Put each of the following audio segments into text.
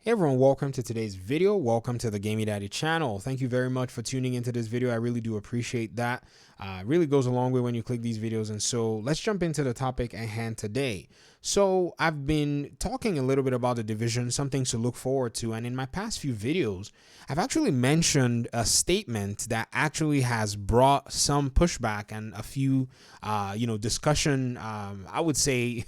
Hey everyone, welcome to today's video. Welcome to the Gamey Daddy channel. Thank you very much for tuning into this video. I really do appreciate that. It really goes a long way when you click these videos. And so let's jump into the topic at hand today. So I've been talking a little bit about the division, some things to look forward to. And in my past few videos, I've actually mentioned a statement that actually has brought some pushback and a few, discussion, I would say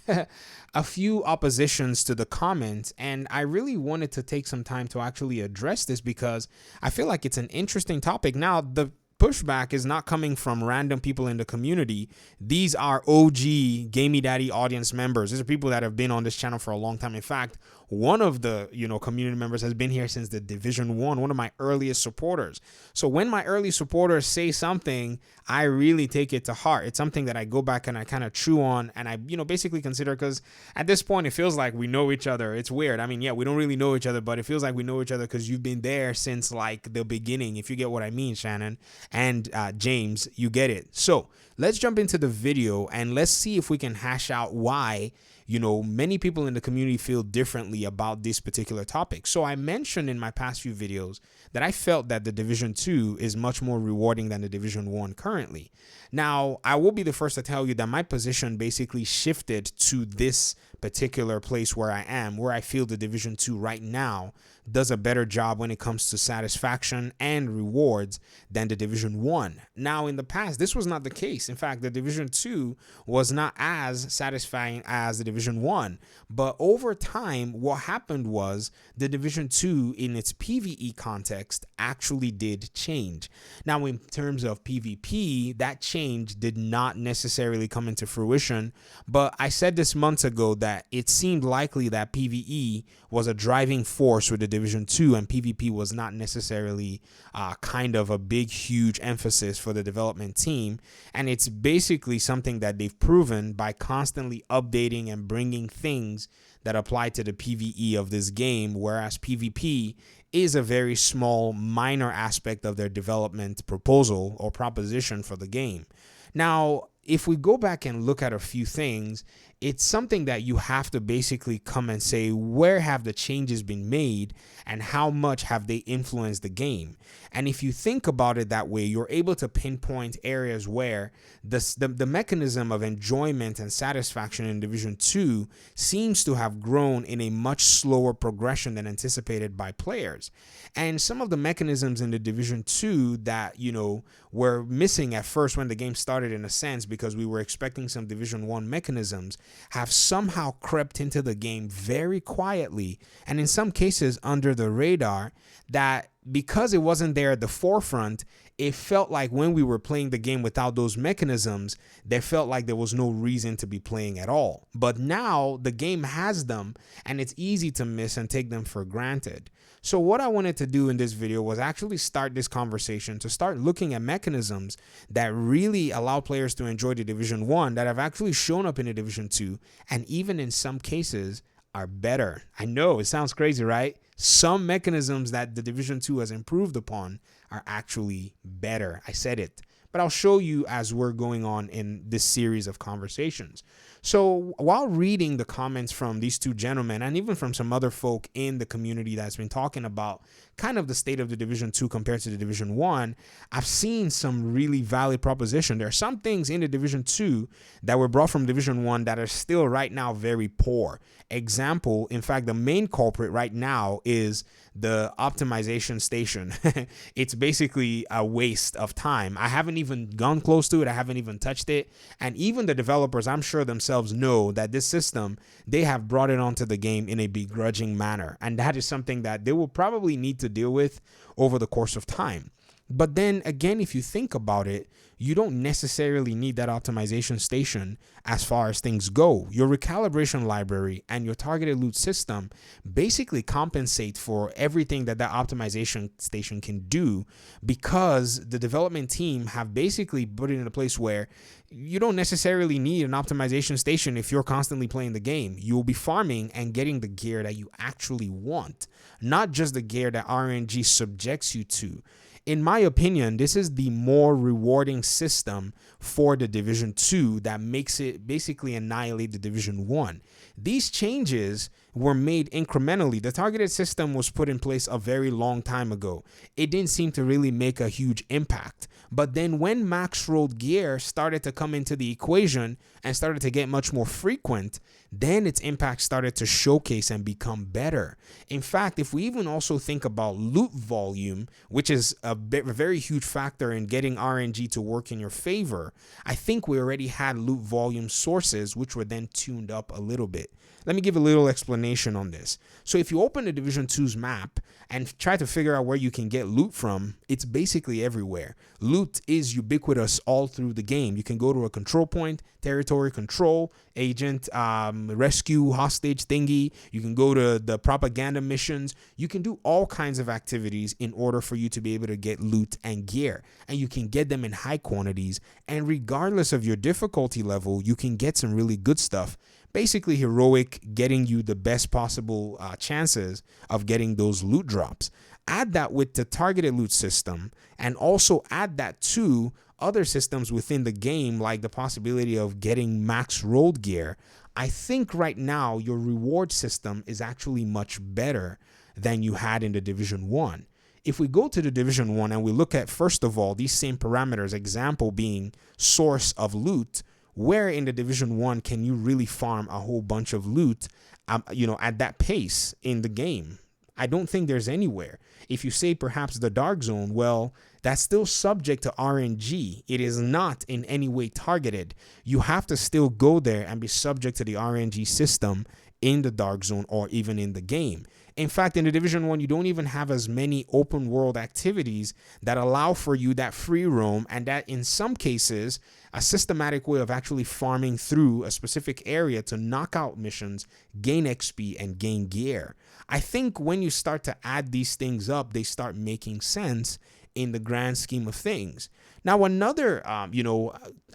a few oppositions to the comments. And I really wanted to take some time to actually address this because I feel like it's an interesting topic. Now, the pushback is not coming from random people in the community. These are OG Gamey Daddy audience members. These are people that have been on this channel for a long time. In fact, one of the community members has been here since the Division 1, one of my earliest supporters. So when my early supporters say something, I really take it to heart. It's something that I go back and I kind of chew on and I basically consider, because at this point it feels like we know each other. It's weird. I mean, yeah, we don't really know each other, but it feels like we know each other because you've been there since like the beginning, if you get what I mean, Shannon and James, you get it. So let's jump into the video and let's see if we can hash out why many people in the community feel differently about this particular topic. So I mentioned in my past few videos that I felt that the Division 2 is much more rewarding than the Division 1 currently. Now, I will be the first to tell you that my position basically shifted to this particular place where I am, where I feel the Division 2 right now does a better job when it comes to satisfaction and rewards than the Division 1. Now, in the past, this was not the case. In fact, the Division 2 was not as satisfying as the Division 1. But over time, what happened was the Division 2 in its PvE context actually did change. Now, in terms of PvP, that change did not necessarily come into fruition. But I said this months ago that it seemed likely that PvE was a driving force with the Division 2 and PvP was not necessarily kind of a big, huge emphasis for the development team. And it's basically something that they've proven by constantly updating and bringing things that apply to the PvE of this game, whereas PvP is a very small, minor aspect of their development proposal or proposition for the game. Now, if we go back and look at a few things, it's something that you have to basically come and say, where have the changes been made and how much have they influenced the game? And if you think about it that way, you're able to pinpoint areas where the mechanism of enjoyment and satisfaction in Division 2 seems to have grown in a much slower progression than anticipated by players. And some of the mechanisms in the Division 2 that, were missing at first when the game started, in a sense, because we were expecting some Division 1 mechanisms, have somehow crept into the game very quietly and in some cases under the radar, that because it wasn't there at the forefront, it felt like when we were playing the game without those mechanisms, there felt like there was no reason to be playing at all. But now the game has them and it's easy to miss and take them for granted. So what I wanted to do in this video was actually start this conversation to start looking at mechanisms that really allow players to enjoy the Division 1 that have actually shown up in the Division 2 and even in some cases are better. I know it sounds crazy, right? Some mechanisms that the Division 2 has improved upon are actually better. I said it, but I'll show you as we're going on in this series of conversations. So while reading the comments from these two gentlemen and even from some other folk in the community that's been talking about kind of the state of the Division 2 compared to the Division 1, I've seen some really valid proposition. There are some things in the Division 2 that were brought from Division 1 that are still right now very poor. Example, in fact, the main culprit right now is the optimization station. It's basically a waste of time. I haven't even gone close to it. I haven't even touched it. And even the developers, I'm sure themselves know that this system, they have brought it onto the game in a begrudging manner. And that is something that they will probably need to deal with over the course of time. But then again, if you think about it, you don't necessarily need that optimization station as far as things go. Your recalibration library and your targeted loot system basically compensate for everything that optimization station can do, because the development team have basically put it in a place where you don't necessarily need an optimization station if you're constantly playing the game. You'll be farming and getting the gear that you actually want, not just the gear that RNG subjects you to. In my opinion, this is the more rewarding system for the Division 2 that makes it basically annihilate the Division 1. These changes were made incrementally. The targeted system was put in place a very long time ago. It didn't seem to really make a huge impact. But then when max rolled gear started to come into the equation and started to get much more frequent, then its impact started to showcase and become better. In fact, if we even also think about loot volume, which is a very huge factor in getting RNG to work in your favor, I think we already had loot volume sources which were then tuned up a little bit. Let me give a little explanation on this. So if you open the Division 2's map and try to figure out where you can get loot from, it's basically everywhere. Loot is ubiquitous all through the game. You can go to a control point, territory control, agent, rescue, hostage thingy. You can go to the propaganda missions. You can do all kinds of activities in order for you to be able to get loot and gear. And you can get them in high quantities. And regardless of your difficulty level, you can get some really good stuff. Basically heroic, getting you the best possible chances of getting those loot drops. Add that with the targeted loot system, and also add that to other systems within the game, like the possibility of getting max rolled gear. I think right now your reward system is actually much better than you had in the Division 1. If we go to the Division 1 and we look at, first of all, these same parameters, example being source of loot, where in the Division 1 can you really farm a whole bunch of loot, at that pace in the game? I don't think there's anywhere. If you say perhaps the Dark Zone, well, that's still subject to RNG. It is not in any way targeted. You have to still go there and be subject to the RNG system in the Dark Zone or even in the game. In fact, in the Division 1, you don't even have as many open world activities that allow for you that free roam, and that in some cases, a systematic way of actually farming through a specific area to knock out missions, gain XP, and gain gear. I think when you start to add these things up, they start making sense in the grand scheme of things. Now, another, I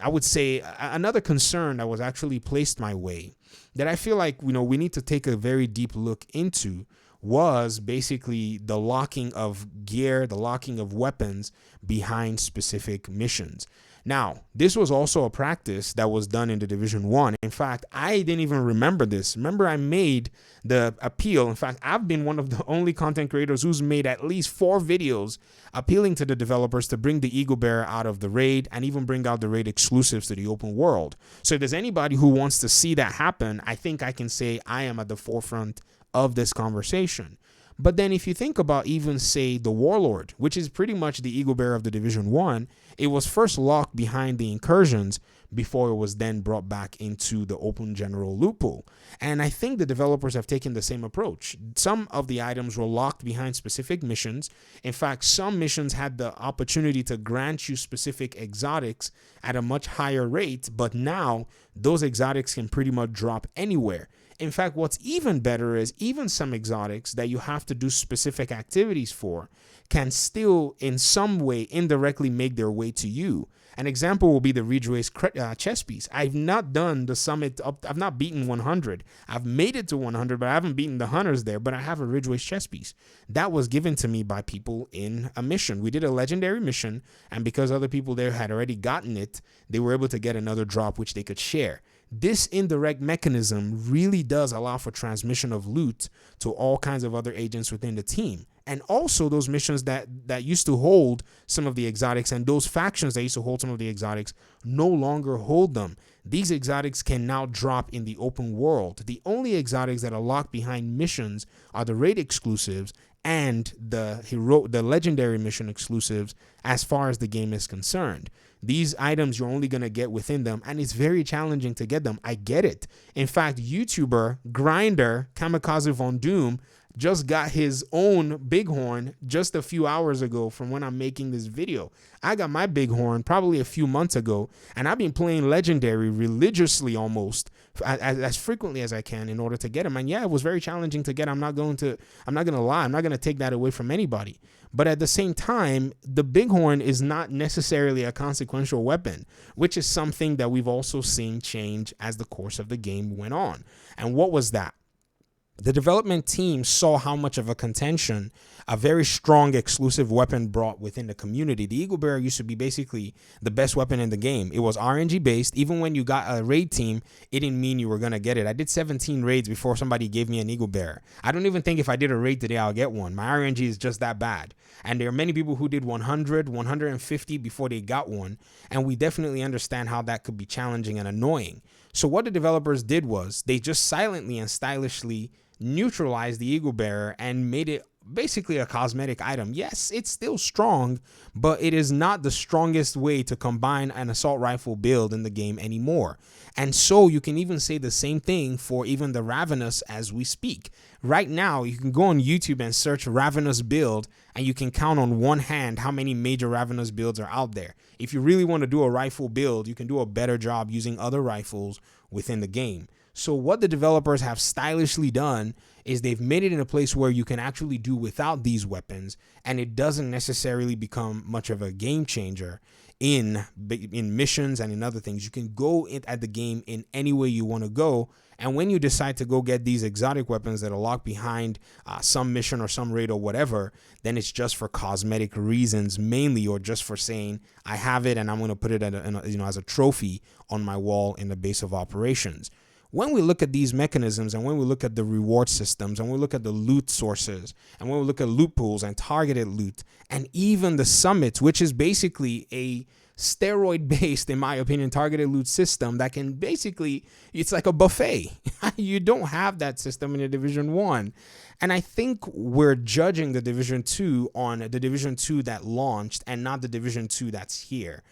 would say another concern that was actually placed my way that I feel like, we need to take a very deep look into was basically the locking of gear, the locking of weapons behind specific missions. Now, this was also a practice that was done in the Division 1. In fact, I didn't even remember this. Remember, I made the appeal. In fact, I've been one of the only content creators who's made at least 4 videos appealing to the developers to bring the Eagle Bearer out of the raid and even bring out the raid exclusives to the open world. So if there's anybody who wants to see that happen, I think I can say I am at the forefront of this conversation. But then if you think about even, say, the Warlord, which is pretty much the Eagle Bearer of the Division 1, it was first locked behind the incursions before it was then brought back into the open general loot pool. And I think the developers have taken the same approach. Some of the items were locked behind specific missions. In fact, some missions had the opportunity to grant you specific exotics at a much higher rate, but now those exotics can pretty much drop anywhere. In fact, what's even better is even some exotics that you have to do specific activities for can still in some way indirectly make their way to you. An example will be the Ridgeways chest piece. I've not done the summit up. I've not beaten 100. I've made it to 100, but I haven't beaten the hunters there. But I have a Ridgeways chest piece that was given to me by people in a mission. We did a legendary mission, and because other people there had already gotten it, they were able to get another drop which they could share. This indirect mechanism really does allow for transmission of loot to all kinds of other agents within the team. And also those missions that used to hold some of the exotics, and those factions that used to hold some of the exotics no longer hold them. These exotics can now drop in the open world. The only exotics that are locked behind missions are the raid exclusives and the legendary mission exclusives as far as the game is concerned. These items you're only going to get within them, and it's very challenging to get them. I get it. In fact, YouTuber Grinder Kamikaze Von Doom just got his own bighorn just a few hours ago from when I'm making this video. I got my bighorn probably a few months ago, and I've been playing legendary religiously almost as frequently as I can in order to get him. And yeah, it was very challenging to get. I'm not going to lie. I'm not going to take that away from anybody. But at the same time, the bighorn is not necessarily a consequential weapon, which is something that we've also seen change as the course of the game went on. And what was that? The development team saw how much of a contention a very strong exclusive weapon brought within the community. The Eagle Bearer used to be basically the best weapon in the game. It was RNG based. Even when you got a raid team, it didn't mean you were going to get it. I did 17 raids before somebody gave me an Eagle Bearer. I don't even think if I did a raid today, I'll get one. My RNG is just that bad. And there are many people who did 100, 150 before they got one. And we definitely understand how that could be challenging and annoying. So what the developers did was they just silently and stylishly neutralized the Eagle Bearer and made it basically a cosmetic item. Yes, it's still strong, but it is not the strongest way to combine an assault rifle build in the game anymore. And so you can even say the same thing for even the Ravenous as we speak. Right now, you can go on YouTube and search Ravenous build, and you can count on one hand how many major Ravenous builds are out there. If you really want to do a rifle build, you can do a better job using other rifles within the game. So what the developers have stylishly done is they've made it in a place where you can actually do without these weapons, and it doesn't necessarily become much of a game changer in missions and in other things. You can go at the game in any way you want to go, and when you decide to go get these exotic weapons that are locked behind some mission or some raid or whatever, then it's just for cosmetic reasons mainly, or just for saying I have it and I'm going to put it at as a trophy on my wall in the base of operations. When we look at these mechanisms, and when we look at the reward systems, and we look at the loot sources, and when we look at loot pools and targeted loot, and even the summits, which is basically a steroid-based, in my opinion, targeted loot system that can basically, it's like a buffet. You don't have that system in the Division 1. And I think we're judging the Division 2 on the Division 2 that launched and not the Division 2 that's here.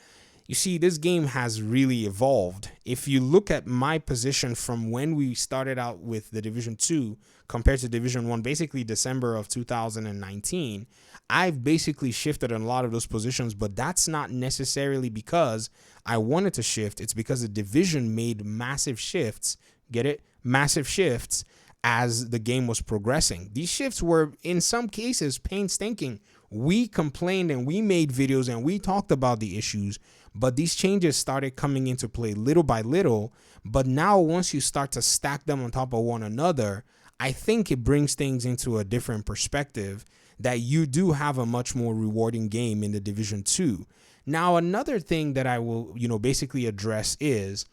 You see, this game has really evolved. If you look at my position from when we started out with the Division 2 compared to Division 1, basically December of 2019, I've basically shifted in a lot of those positions, but that's not necessarily because I wanted to shift. It's because the Division made massive shifts, get it? Massive shifts as the game was progressing. These shifts were, in some cases, painstaking. We complained and we made videos and we talked about the issues, but these changes started coming into play little by little. But now once you start to stack them on top of one another, I think it brings things into a different perspective that you do have a much more rewarding game in the Division 2. Now, another thing that I will, basically address is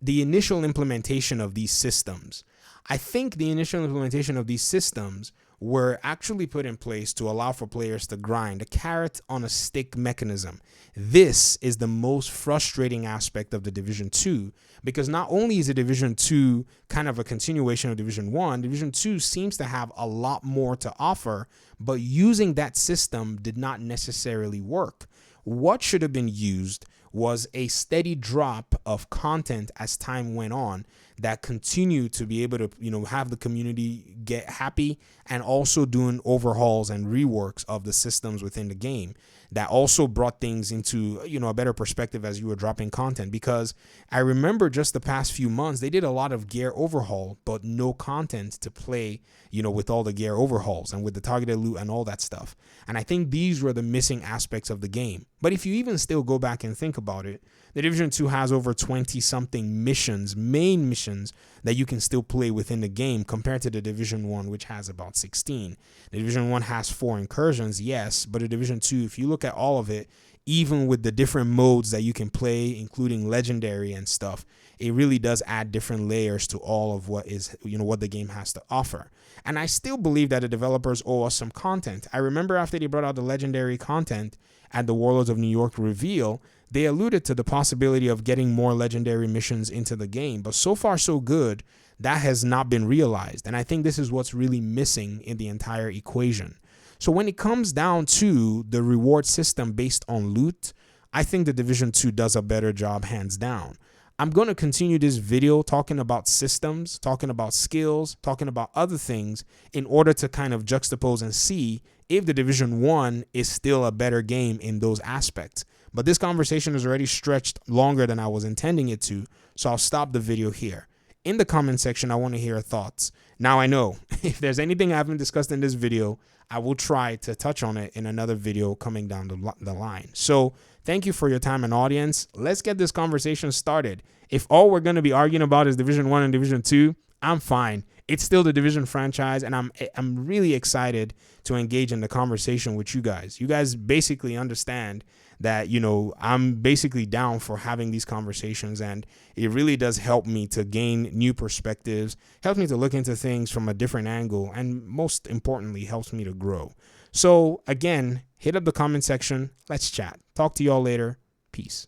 the initial implementation of these systems. I think the initial implementation of these systems were actually put in place to allow for players to grind, a carrot on a stick mechanism. This is the most frustrating aspect of the Division 2, because not only is the Division 2 kind of a continuation of Division 1, Division 2 seems to have a lot more to offer, but using that system did not necessarily work. What should have been used was a steady drop of content as time went on that continued to be able to, have the community get happy, and also doing overhauls and reworks of the systems within the game that also brought things into, a better perspective as you were dropping content. Because I remember just the past few months, they did a lot of gear overhaul, but no content to play, with all the gear overhauls and with the targeted loot and all that stuff. And I think these were the missing aspects of the game. But if you even still go back and think about it, the Division 2 has over 20 something missions, main missions, that you can still play within the game compared to the Division 1, which has about 16. The Division 1 has 4 incursions, yes, but the Division 2, if you look at all of it, even with the different modes that you can play, including legendary and stuff, it really does add different layers to all of what is, what the game has to offer. And I still believe that the developers owe us some content. I remember after they brought out the legendary content at the Warlords of New York reveal, they alluded to the possibility of getting more legendary missions into the game, but so far so good, that has not been realized. And I think this is what's really missing in the entire equation. So when it comes down to the reward system based on loot, I think the Division 2 does a better job hands down. I'm going to continue this video talking about systems, talking about skills, talking about other things in order to kind of juxtapose and see if the Division 1 is still a better game in those aspects. But this conversation has already stretched longer than I was intending it to, so I'll stop the video here. In the comment section, I want to hear your thoughts. Now, I know if there's anything I haven't discussed in this video, I will try to touch on it in another video coming down the line. So thank you for your time and audience. Let's get this conversation started. If all we're going to be arguing about is Division 1 and Division 2, I'm fine. it's still the Division franchise, and I'm really excited to engage in the conversation with you guys. You guys basically understand that, you know, I'm basically down for having these conversations, and it really does help me to gain new perspectives, helps me to look into things from a different angle, and most importantly, helps me to grow. So again, hit up the comment section. Let's chat. Talk to y'all later. Peace.